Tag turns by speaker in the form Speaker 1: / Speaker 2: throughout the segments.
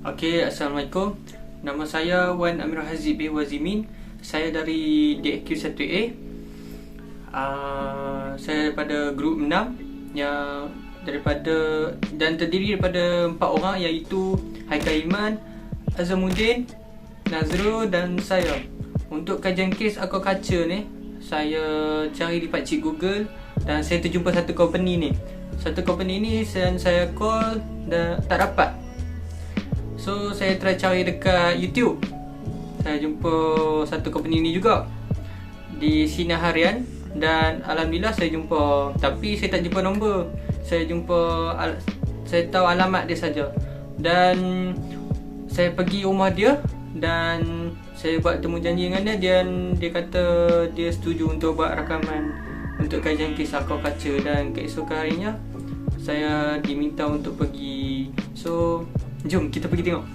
Speaker 1: Okey, Assalamualaikum. Nama saya Wan Amirul Haziq bin Wazimin. Saya dari DAQ1A. Saya daripada grup 6 yang terdiri daripada 4 orang, iaitu Haikal Iman, Azamuddin, Nazrul dan saya. Untuk kajian kes aquaculture ni, saya cari di pakcik Google dan saya terjumpa satu company ni. Satu company ni saya call dan tak dapat. So saya try cari dekat YouTube. Saya jumpa satu company ni juga di Sinar Harian dan alhamdulillah saya jumpa. Tapi saya tak jumpa nombor. Saya tahu alamat dia saja. Dan saya pergi rumah dia dan saya buat temu janji dengan dia dan dia kata dia setuju untuk buat rakaman untuk kajian kes aquaculture, dan keesokan harinya saya diminta untuk pergi. So jom kita pergi tengok.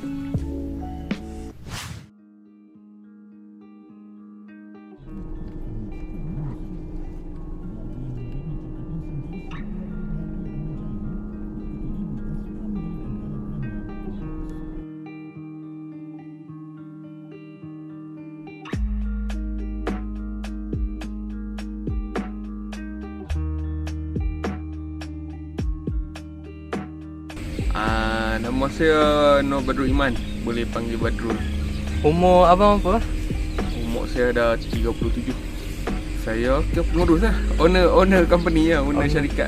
Speaker 2: Nama saya Nur Badrul Iman, boleh panggil Badrul.
Speaker 1: Umur abang apa?
Speaker 2: Umur saya dah 37. Saya pengurus lah, owner company lah, owner syarikat.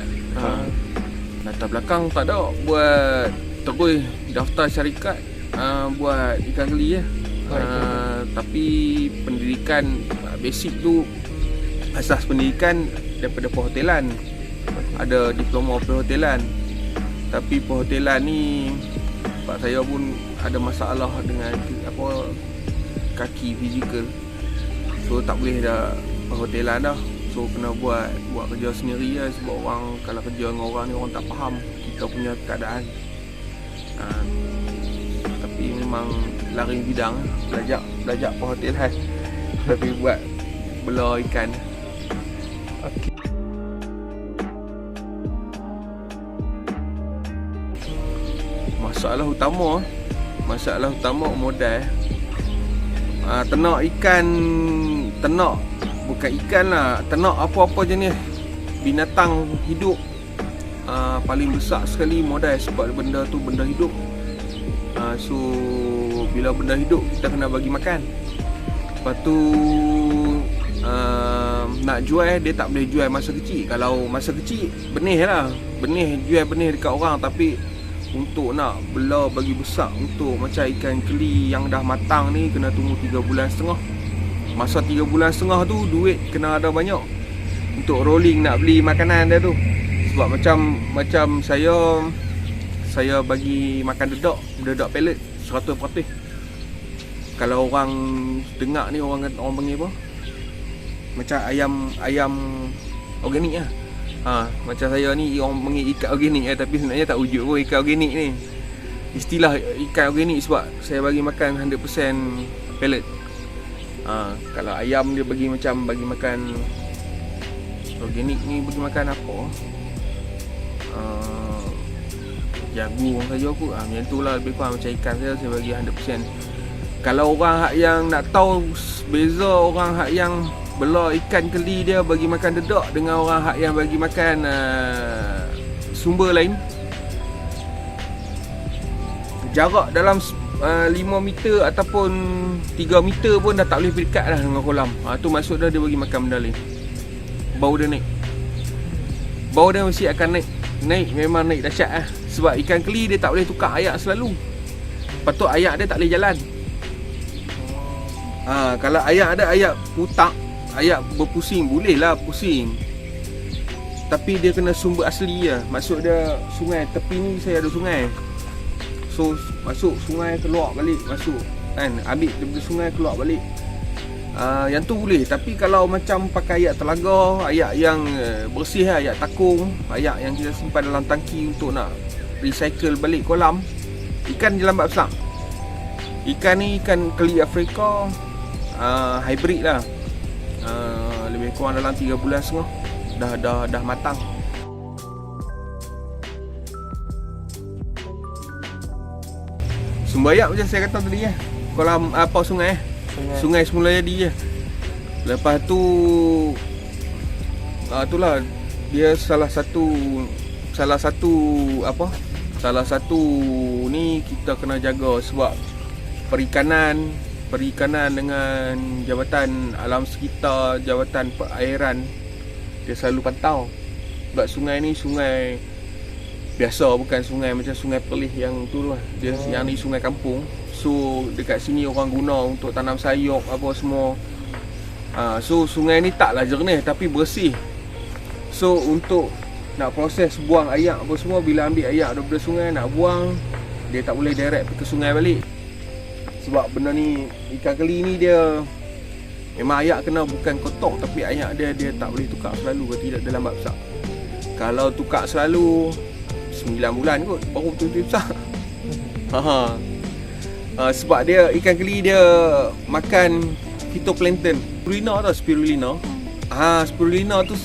Speaker 2: Latar belakang tak ada, buat terus daftar syarikat, buat ikan geli lah. Tapi pendidikan basic tu, asas pendidikan daripada perhotelan. Ada diploma perhotelan. Tapi perhotelan ni pak saya pun ada masalah dengan kaki fizikal. So tak boleh dah perhotelan dah. So kena buat kerja sendiri lah, sebab orang kalau kerja dengan orang ni orang tak faham kita punya keadaan. Tapi memang lari bidang, belajar perhotelan tapi buat bela ikan.
Speaker 1: Okey.
Speaker 2: Masalah utama modal. Ternak ikan, bukan ikan lah, ternak apa-apa jenis binatang hidup, paling besar sekali modal, sebab benda tu benda hidup. So bila benda hidup kita kena bagi makan. Lepas tu nak jual, dia tak boleh jual masa kecil. Kalau masa kecil benih jual benih dekat orang. Tapi untuk nak bela bagi besar, untuk macam ikan keli yang dah matang ni, kena tunggu 3 bulan setengah. Masa 3 bulan setengah tu duit kena ada banyak untuk rolling nak beli makanan dia tu. Sebab macam saya bagi makan dedak pellet 100%. Kalau orang dengar ni, orang panggil apa, macam ayam organik lah. Macam saya ni orang panggil ikan organik tapi sebenarnya tak wujud pun ikan organik ni. Istilah ikan organik sebab saya bagi makan 100% pellet. Kalau ayam dia bagi makan organik ni, bagi makan apa? Jagung saja aku. Macam tu lah lebih kurang. Macam ikan saya bagi 100%. Kalau orang hak yang nak tahu beza orang hak yang bela ikan keli dia bagi makan dedak dengan orang hak yang bagi makan sumber lain, jarak dalam 5 meter ataupun 3 meter pun dah tak boleh berdekat dah dengan kolam. Tu maksud dia bagi makan benda lain. Bau dia naik. Bau dia mesti akan naik memang naik dahsyat lah. Sebab ikan keli dia tak boleh tukar ayak selalu. Patut ayak dia tak boleh jalan. Kalau ayak ada ayak putak, ayak berpusing, boleh lah pusing. Tapi dia kena sumber asli lah. Maksud dia sungai, tepi ni saya ada sungai. So masuk sungai, keluar balik, masuk kan, ambil daripada sungai, keluar balik. Yang tu boleh. Tapi kalau macam pakai ayak telaga, ayak yang bersih lah, ayak takung, ayak yang kita simpan dalam tangki untuk nak recycle balik kolam, ikan je lambat besar. Ikan ni ikan keli Afrika, hybrid lah. Lebih kurang dalam 3 bulan setengah dah matang. Sumber air macam saya kata tadi kolam apa sungai Sungai semula jadi je. Lepas tu itulah dia salah satu ni kita kena jaga sebab perikanan dengan Jabatan Alam Sekitar, Jabatan Perairan dia selalu pantau. Sebab sungai ni sungai biasa, bukan sungai macam Sungai Perlis yang tu lah. Dia yang ni sungai kampung. So dekat sini orang guna untuk tanam sayur apa semua. So sungai ni taklah jernih tapi bersih. So untuk nak proses buang air apa semua, bila ambil air daripada sungai nak buang, dia tak boleh direct ke sungai balik. Sebab benda ni, ikan keli ni dia memang air kena bukan kotor, tapi air dia tak boleh tukar selalu kalau tidak dalam bab besar. Kalau tukar selalu 9 bulan kot baru betul-betul besar. Sebab dia ikan keli dia makan phytoplankton. Spirulina tau, spirulina. Spirulina tu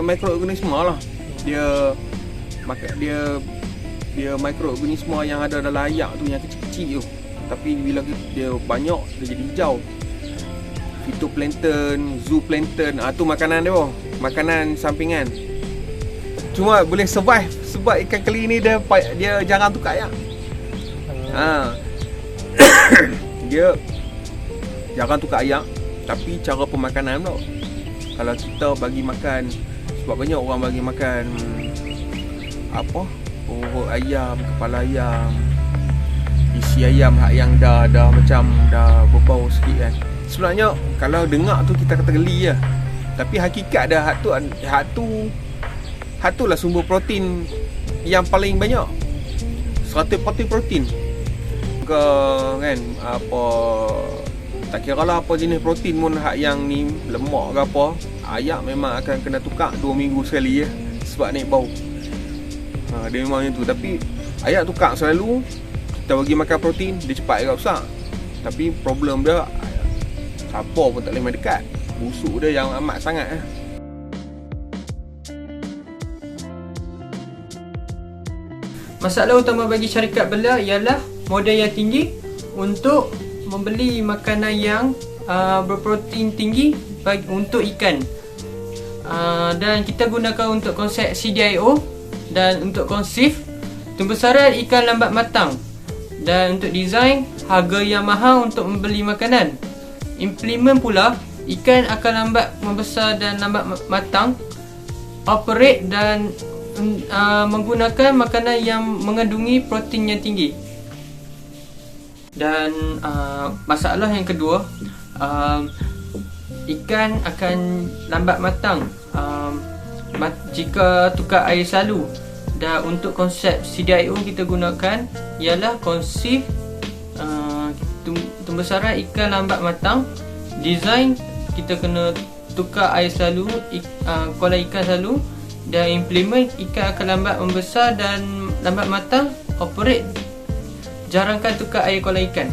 Speaker 2: mikroorganisma lah. Dia makan dia mikroorganisma yang ada dalam air tu, yang kecil-kecil tu. Tapi bila dia banyak dia jadi hijau. Phytoplankton, zooplankton, tu makanan dia, makanan sampingan. Cuma boleh survive sebab ikan keli ni dia jarang tukar air. Dia jarang tukar air, tapi cara pemakanan tau. Kalau kita bagi makan, sebab banyak orang bagi makan perut ayam, kepala ayam, isi ayam yang dah macam dah berbau sikit kan. Sebenarnya kalau dengar tu kita kata geli je. Tapi hakikat dia hak tu lah sumber protein yang paling banyak. 100% protein. Kan tak kira lah apa jenis protein pun, hak yang ni lemak ke apa, ayak memang akan kena tukar 2 minggu sekali sebab naik bau. Dia memang macam tu. Tapi ayak tukar selalu, kita bagi makan protein, dia cepat agak besar. Tapi problem dia, siapa pun tak boleh main dekat. Busuk dia yang amat sangat.
Speaker 1: Masalah utama bagi syarikat belah ialah modal yang tinggi untuk membeli makanan yang berprotein tinggi untuk ikan. Dan kita gunakan untuk konsep CDIO dan untuk konsep pembesaran ikan lambat matang. Dan untuk desain, harga yang mahal untuk membeli makanan. Implement pula, ikan akan lambat membesar dan lambat matang. Operate dan menggunakan makanan yang mengandungi protein yang tinggi. Dan masalah yang kedua, ikan akan lambat matang jika tukar air selalu. Dan untuk konsep CDIO kita gunakan ialah konsep pembesaran ikan lambat matang. Design kita kena tukar air selalu, kolam ikan selalu. Dan implement, ikan akan lambat membesar dan lambat matang. Operate, jarangkan tukar air kolam ikan.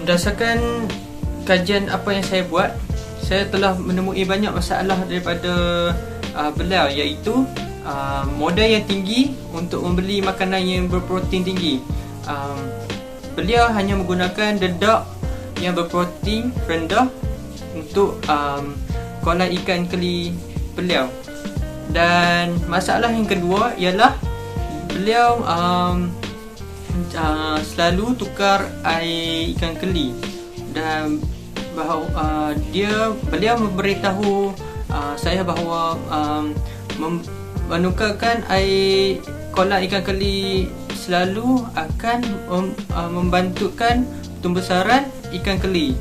Speaker 1: Berdasarkan kajian apa yang saya buat, saya telah menemui banyak masalah daripada belau, iaitu modal yang tinggi untuk membeli makanan yang berprotein tinggi. Beliau hanya menggunakan dedak yang berprotein rendah untuk kolam ikan keli beliau. Dan masalah yang kedua ialah beliau selalu tukar air ikan keli. Dan beliau memberitahu saya bahawa menukarkan air kolam ikan keli selalu akan membantukan pembesaran ikan keli.